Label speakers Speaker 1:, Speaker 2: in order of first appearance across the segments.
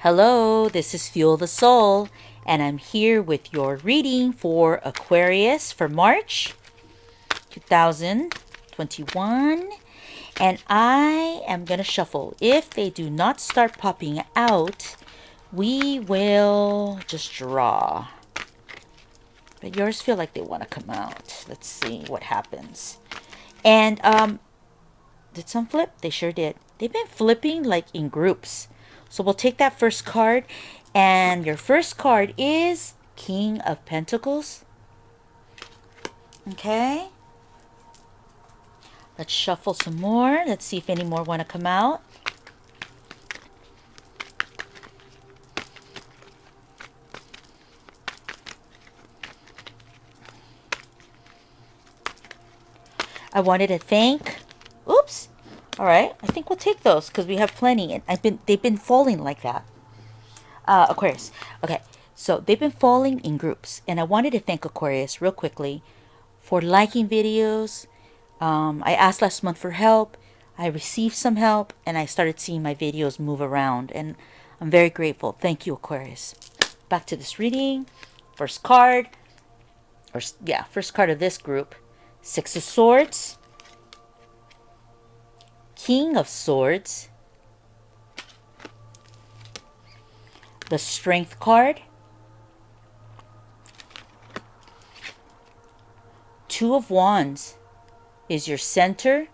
Speaker 1: Hello, this is Fuel the Soul, and I'm here with your reading for Aquarius for March 2021. And I am going to shuffle. If they do not start popping out, we will just draw. But yours feel like they want to come out. Let's see what happens. And did some flip? They sure did. They've been flipping like in groups. So we'll take that first card. And your first card is King of Pentacles. Okay. Let's shuffle some more. Let's see if any more want to come out. I wanted to thank... Oops. All right. I think we'll take those because we have plenty. And they've been falling like that. Aquarius. Okay. So they've been falling in groups. And I wanted to thank Aquarius real quickly for liking videos. I asked last month for help. I received some help. And I started seeing my videos move around. And I'm very grateful. Thank you, Aquarius. Back to this reading. First card. First card of this group. Six of Swords. King of Swords. The Strength card. Two of Wands is your center.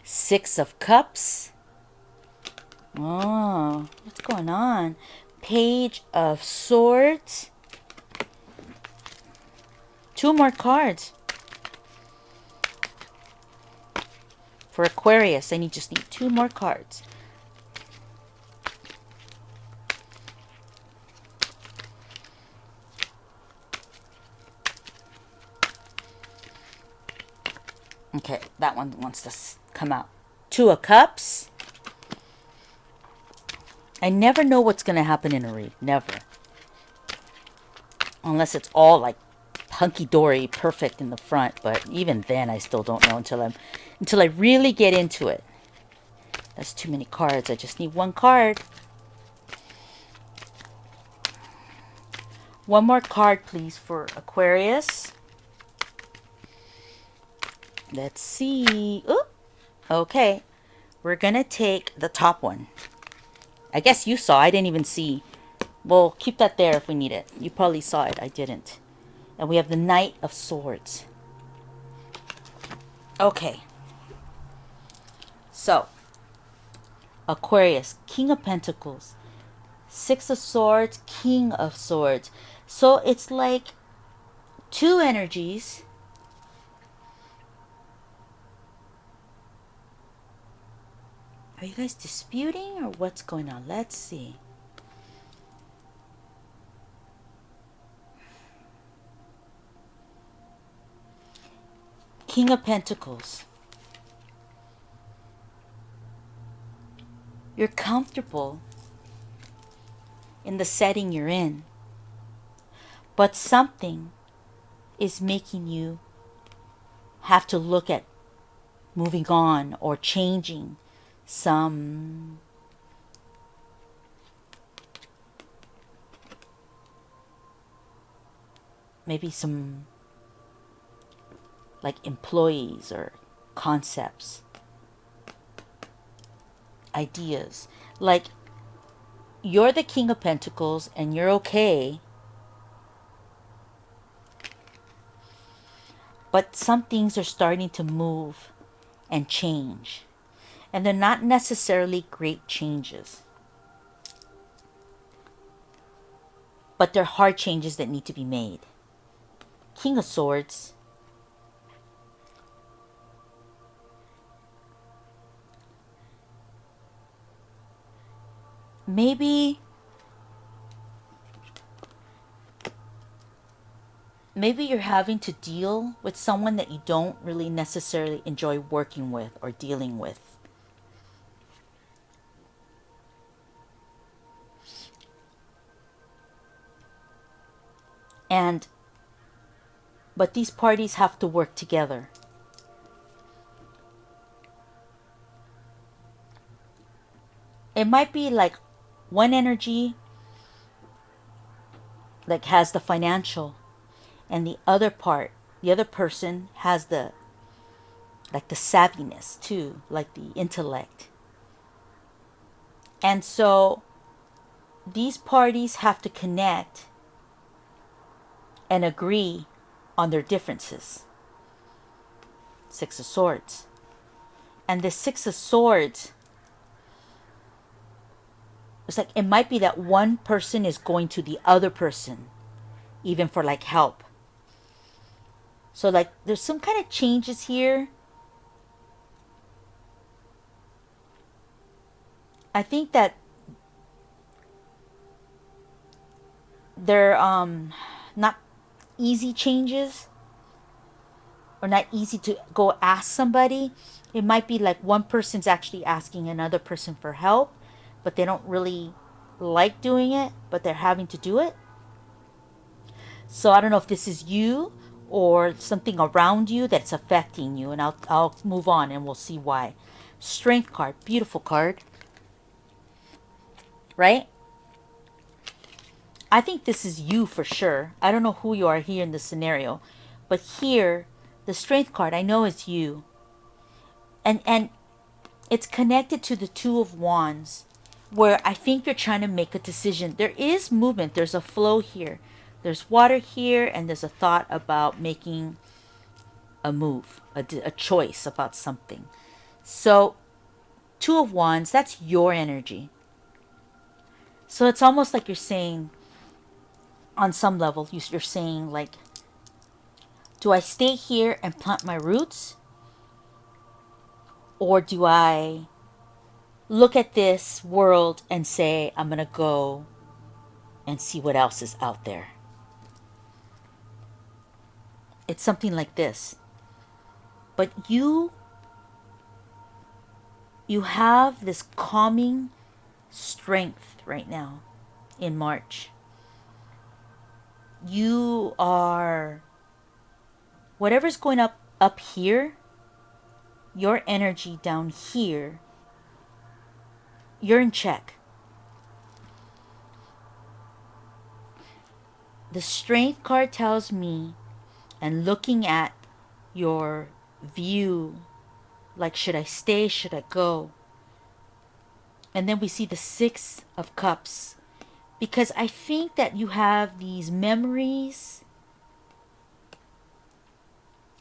Speaker 1: Six of Cups. Oh, what's going on? Page of Swords. Two more cards. For Aquarius, I just need two more cards. Okay, that one wants to come out. Two of Cups. I never know what's going to happen in a read. Never. Unless it's all like hunky-dory, perfect in the front. But even then, I still don't know until I really get into it. That's too many cards. I just need one card. One more card, please, for Aquarius. Let's see. Ooh. Okay. We're going to take the top one. I guess you saw. I didn't even see. We'll keep that there if we need it. You probably saw it. I didn't. And we have the Knight of Swords. Okay. So, Aquarius, King of Pentacles. Six of Swords, King of Swords. So, it's like two energies. Are you guys disputing or what's going on? Let's see. King of Pentacles. You're comfortable in the setting you're in. But something is making you have to look at moving on or changing some maybe some like employees or concepts, ideas. Like you're the King of Pentacles and you're okay, but some things are starting to move and change. And they're not necessarily great changes. But they're hard changes that need to be made. King of Swords. Maybe you're having to deal with someone that you don't really necessarily enjoy working with or dealing with. But these parties have to work together. it might be like one energy like has the financial, and the other person has the like the savviness too, like the intellect. And so these parties have to connect and agree on their differences. Six of Swords. And the Six of Swords, it's like it might be that one person is going to the other person, even for like help. So like there's some kind of changes here. I think that they're not easy changes, or not easy to go ask somebody. It might be like one person's actually asking another person for help, but they don't really like doing it, but they're having to do it. So I don't know if this is you or something around you that's affecting you, and I'll move on and we'll see why. Strength card, beautiful card, right? I think this is you for sure. I don't know who you are here in this scenario, but here, the Strength card, I know it's you. And it's connected to the Two of Wands, where I think you're trying to make a decision. There is movement. There's a flow here. There's water here, and there's a thought about making a move, a choice about something. So, Two of Wands, that's your energy. So it's almost like you're saying, on some level, you're saying like, do I stay here and plant my roots? Or do I look at this world and say, I'm going to go and see what else is out there? It's something like this. But you have this calming strength right now in March. You are, whatever's going up here, your energy down here, you're in check. The Strength card tells me, and looking at your view, like, should I stay, should I go? And then we see the Six of Cups, because I think that you have these memories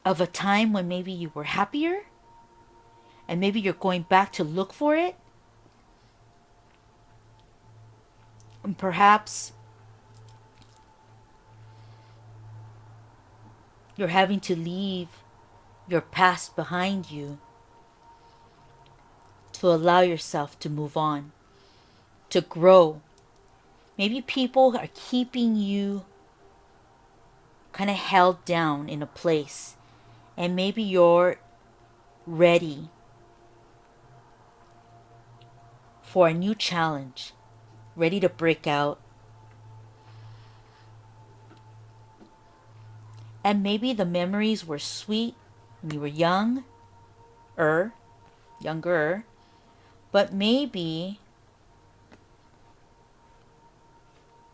Speaker 1: of a time when maybe you were happier, and maybe you're going back to look for it. And perhaps you're having to leave your past behind you to allow yourself to move on, to grow. Maybe people are keeping you kind of held down in a place, and maybe you're ready for a new challenge, ready to break out. And maybe the memories were sweet when you were younger, but maybe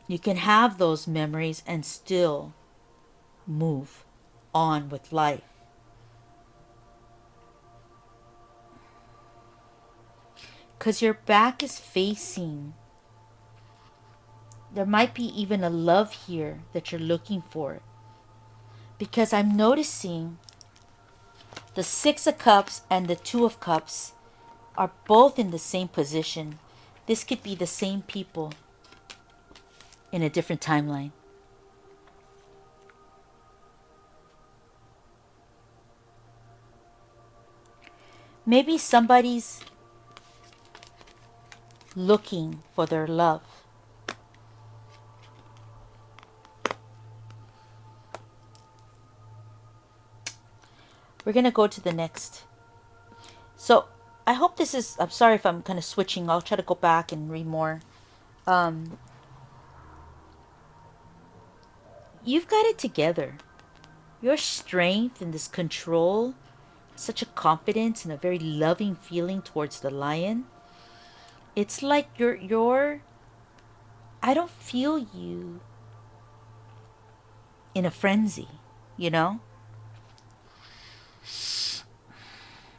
Speaker 1: you can have those memories and still move on with life. Because your back is facing, there might be even a love here that you're looking for. Because I'm noticing the Six of Cups and the Two of Cups are both in the same position. This could be the same people in a different timeline. Maybe somebody's looking for their love. We're going to go to the next. So I hope this is, I'm sorry if I'm kind of switching. I'll try to go back and read more. You've got it together. Your strength and this control, such a confidence and a very loving feeling towards the lion. It's like you're I don't feel you in a frenzy, you know?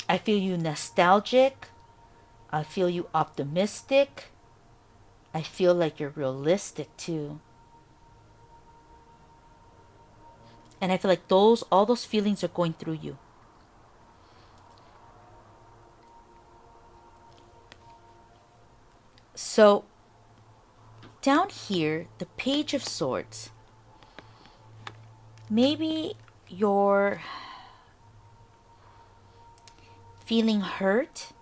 Speaker 1: I feel you nostalgic. I feel you optimistic. I feel like you're realistic too. And I feel like all those feelings are going through you. So down here, the Page of Swords. Maybe you're feeling hurt.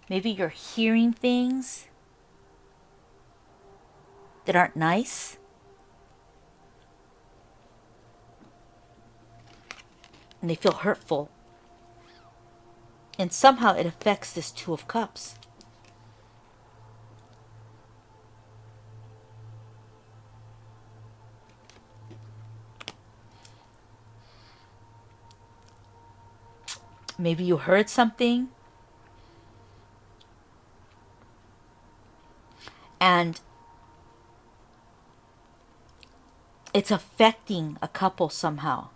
Speaker 1: Maybe you're hearing things that aren't nice. And they feel hurtful. And somehow it affects this Two of Cups. Maybe you heard something and it's affecting a couple somehow.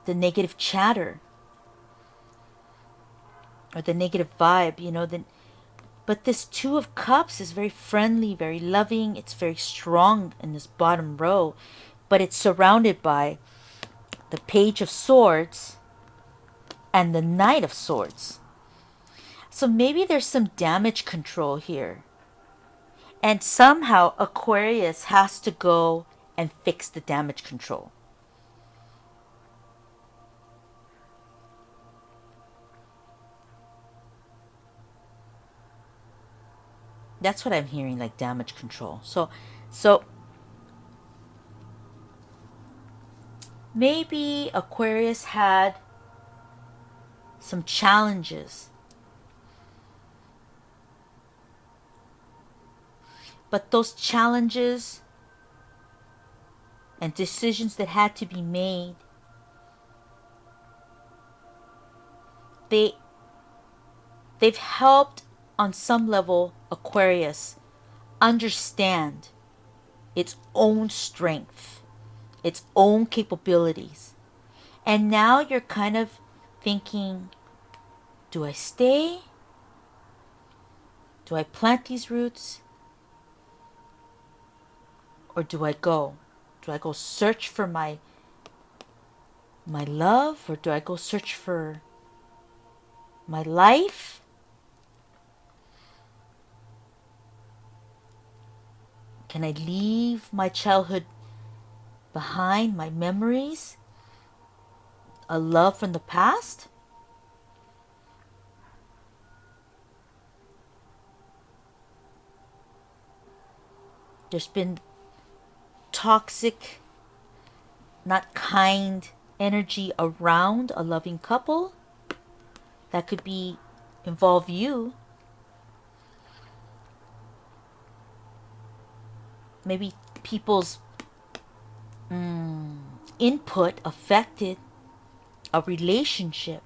Speaker 1: The negative chatter or the negative vibe, but this Two of Cups is very friendly, very loving. It's very strong in this bottom row, but it's surrounded by the Page of Swords and the Knight of Swords. So maybe there's some damage control here. And somehow Aquarius has to go and fix the damage control. That's what I'm hearing, like damage control. So maybe Aquarius had some challenges. But those challenges and decisions that had to be made, they've helped on some level Aquarius understand its own strength, its own capabilities. And now you're kind of thinking, do I stay? Do I plant these roots? Or do I go? Do I go search for my love? Or do I go search for my life? Can I leave my childhood behind, my memories? A love from the past? There's been toxic, not kind energy around a loving couple. That could involve you. Maybe people's input affected a relationship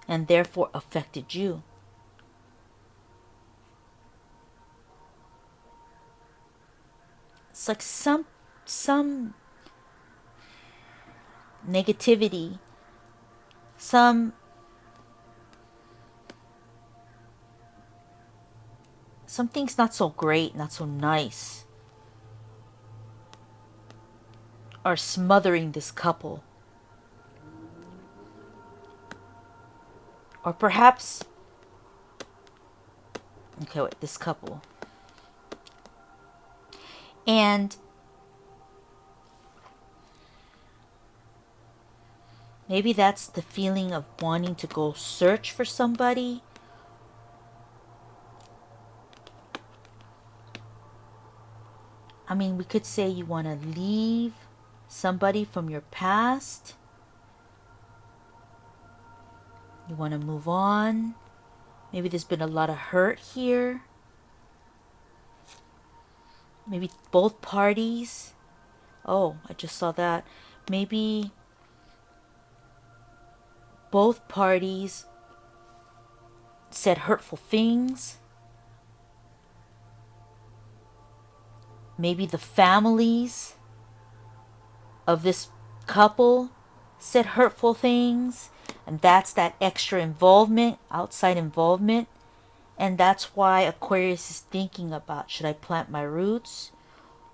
Speaker 1: and therefore affected you. It's like some negativity, something's not so great, not so nice, are smothering this couple. Or perhaps, okay, wait, this couple. And maybe that's the feeling of wanting to go search for somebody. I mean, we could say you want to leave somebody from your past. You want to move on. Maybe there's been a lot of hurt here. Maybe both parties. Oh, I just saw that. Maybe both parties said hurtful things. Maybe the families of this couple said hurtful things, and that's that extra involvement, outside involvement. And that's why Aquarius is thinking about, should I plant my roots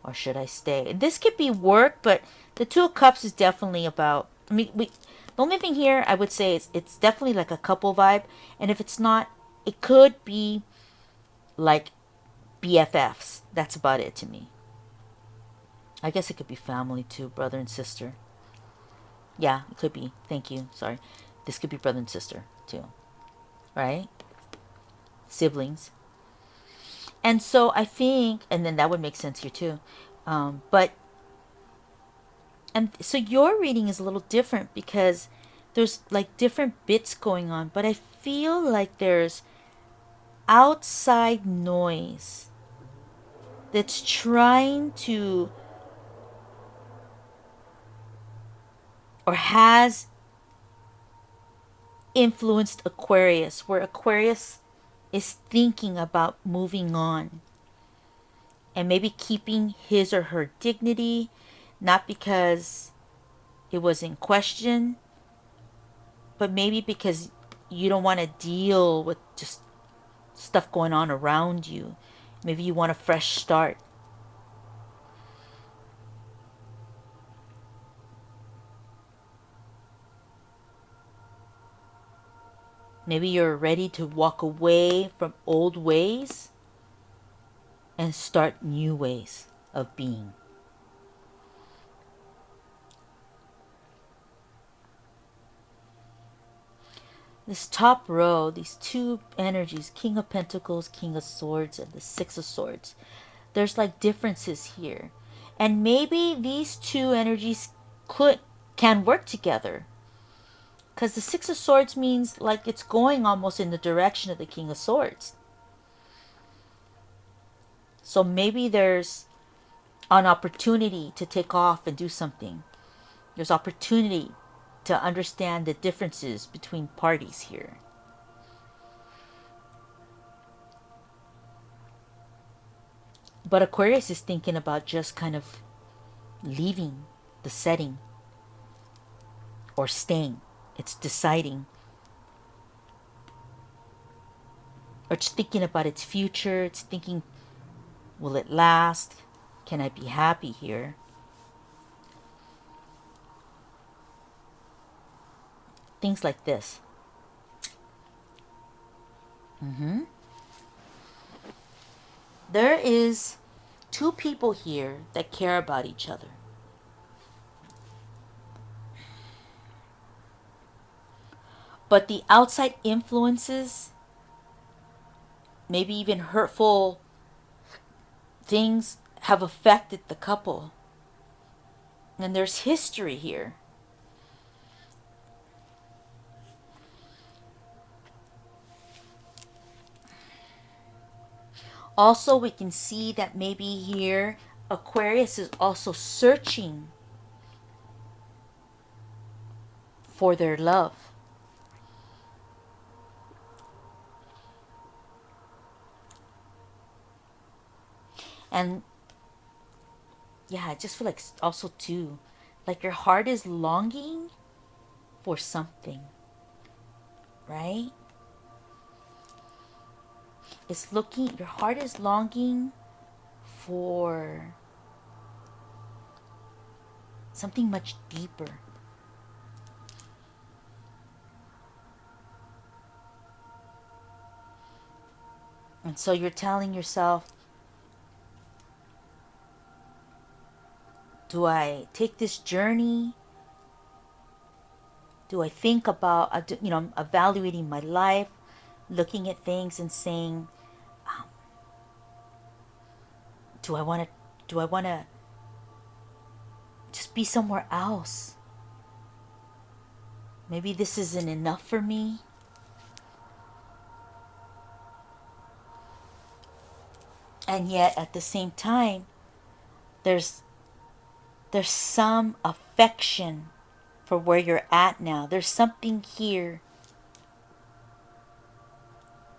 Speaker 1: or should I stay? This could be work, but the Two of Cups is definitely about, I mean, the only thing here I would say is it's definitely like a couple vibe. And if it's not, it could be like BFFs. That's about it to me. I guess it could be family too, brother and sister. Yeah, it could be. Thank you. Sorry. This could be brother and sister too. Right? Siblings. And so I think, and then that would make sense here too. But, and so your reading is a little different because there's like different bits going on, but I feel like there's outside noise that's trying to, or has influenced Aquarius, where Aquarius is thinking about moving on and maybe keeping his or her dignity, not because it was in question, but maybe because you don't want to deal with just stuff going on around you. Maybe you want a fresh start. Maybe you're ready to walk away from old ways and start new ways of being. This top row, these two energies, King of Pentacles, King of Swords, and the Six of Swords, there's like differences here. And maybe these two energies can work together. Because the Six of Swords means like it's going almost in the direction of the King of Swords. So maybe there's an opportunity to take off and do something. There's opportunity to understand the differences between parties here. But Aquarius is thinking about just kind of leaving the setting or staying. It's deciding. Or it's thinking about its future. It's thinking, will it last? Can I be happy here? Things like this. There is two people here that care about each other. But the outside influences, maybe even hurtful things, have affected the couple. And there's history here. Also, we can see that maybe here Aquarius is also searching for their love. And yeah, I just feel like also too, like your heart is longing for something, right? It's looking, your heart is longing for something much deeper. And so you're telling yourself, do I take this journey? Do I think about, I'm evaluating my life, looking at things and saying, do I want to just be somewhere else? Maybe this isn't enough for me. And yet at the same time, there's some affection for where you're at now. There's something here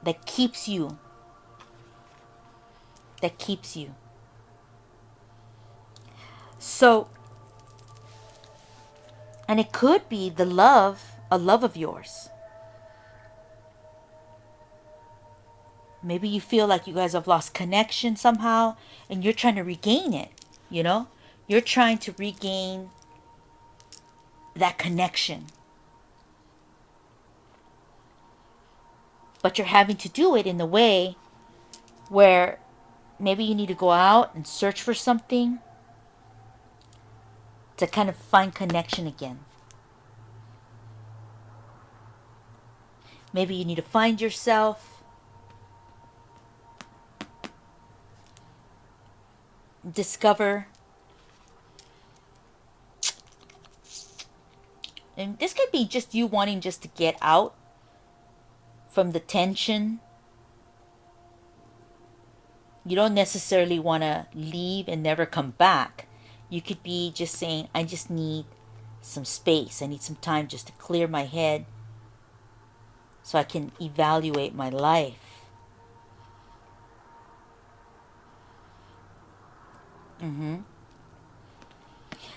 Speaker 1: that keeps you. That keeps you. So, and it could be the love, a love of yours. Maybe you feel like you guys have lost connection somehow and you're trying to regain it, you know? You're trying to regain that connection. But you're having to do it in a way where maybe you need to go out and search for something to kind of find connection again. Maybe you need to find yourself, discover. And this could be just you wanting just to get out from the tension. You don't necessarily want to leave and never come back. You could be just saying, I just need some space. I need some time just to clear my head so I can evaluate my life.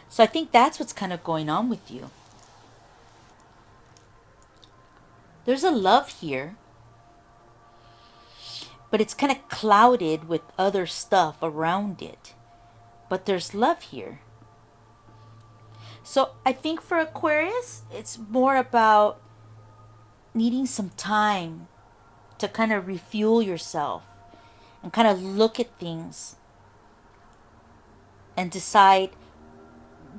Speaker 1: So I think that's what's kind of going on with you. There's a love here, but it's kind of clouded with other stuff around it. But there's love here. So I think for Aquarius, it's more about needing some time to kind of refuel yourself and kind of look at things and decide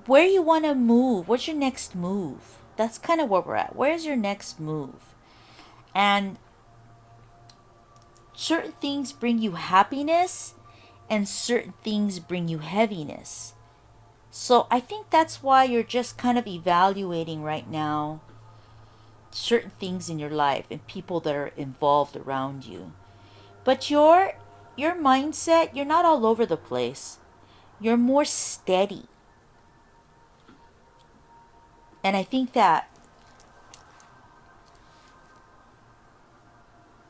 Speaker 1: where you want to move. What's your next move? That's kind of where we're at. Where's your next move? And certain things bring you happiness and certain things bring you heaviness. So I think that's why you're just kind of evaluating right now certain things in your life and people that are involved around you. But your mindset, you're not all over the place. You're more steady. And I think that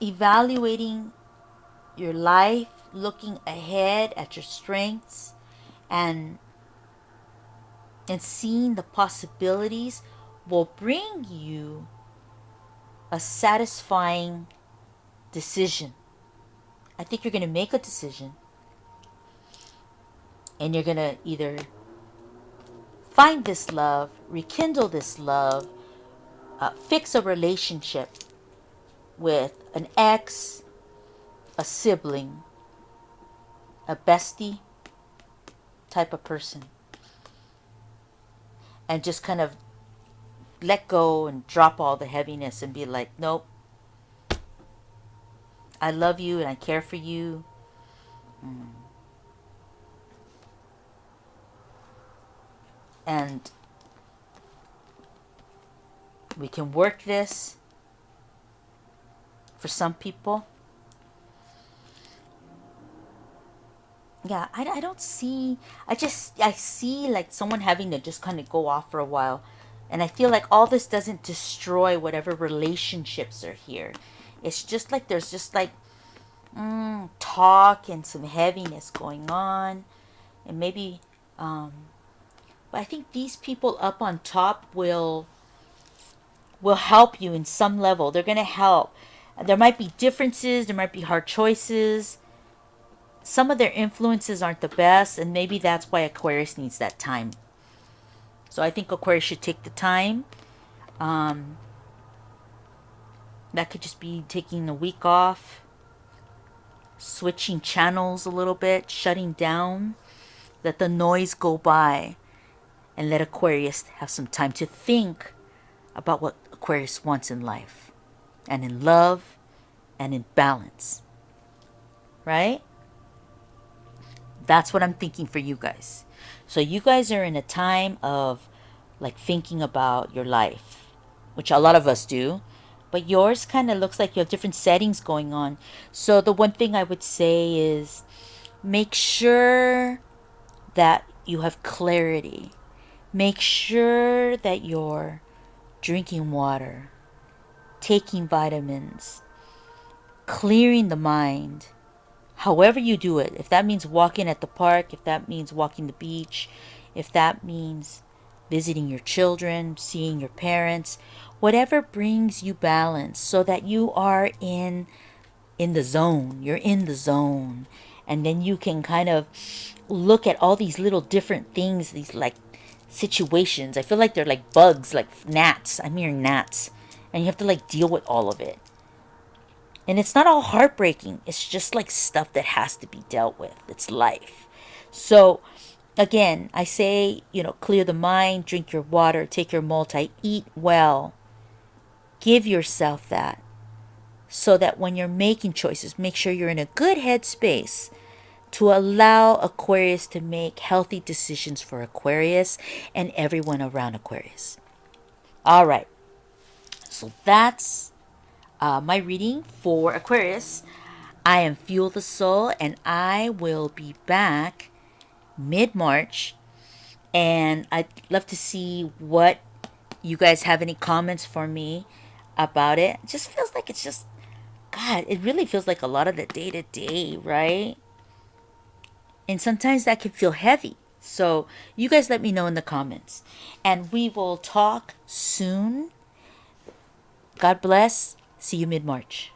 Speaker 1: evaluating your life, looking ahead at your strengths and seeing the possibilities will bring you a satisfying decision. I think you're going to make a decision and you're going to either find this love, rekindle this love, fix a relationship with an ex, a sibling, a bestie type of person. And just kind of let go and drop all the heaviness and be like, nope, I love you and I care for you. And we can work this for some people. Yeah, I don't see, I see like someone having to just kind of go off for a while. And I feel like all this doesn't destroy whatever relationships are here. It's just like there's just like talk and some heaviness going on. And maybe, but I think these people up on top will help you in some level. They're going to help. There might be differences. There might be hard choices. Some of their influences aren't the best, and maybe that's why Aquarius needs that time. So I think Aquarius should take the time. That could just be taking a week off, switching channels a little bit, shutting down, let the noise go by, and let Aquarius have some time to think about what Aquarius wants in life, and in love, and in balance. Right? That's what I'm thinking for you guys. So you guys are in a time of like thinking about your life, which a lot of us do. But yours kind of looks like you have different settings going on. So the one thing I would say is make sure that you have clarity. Make sure that you're drinking water, taking vitamins, clearing the mind, however you do it. If that means walking at the park, if that means walking the beach, if that means visiting your children, seeing your parents, whatever brings you balance so that you are in the zone. You're in the zone. And then you can kind of look at all these little different things, these like situations. I feel like they're like bugs, like gnats. I'm hearing gnats. And you have to like deal with all of it. And it's not all heartbreaking. It's just like stuff that has to be dealt with. It's life. So again, I say, clear the mind, drink your water, take your multi, eat well. Give yourself that. So that when you're making choices, make sure you're in a good headspace to allow Aquarius to make healthy decisions for Aquarius and everyone around Aquarius. All right. So that's my reading for Aquarius. I am Fuel the Soul, and I will be back mid-March. And I'd love to see what you guys have any comments for me about it. It just feels like it's just, God, it really feels like a lot of the day to day, right? And sometimes that can feel heavy. So you guys let me know in the comments. And we will talk soon. God bless. See you mid-March.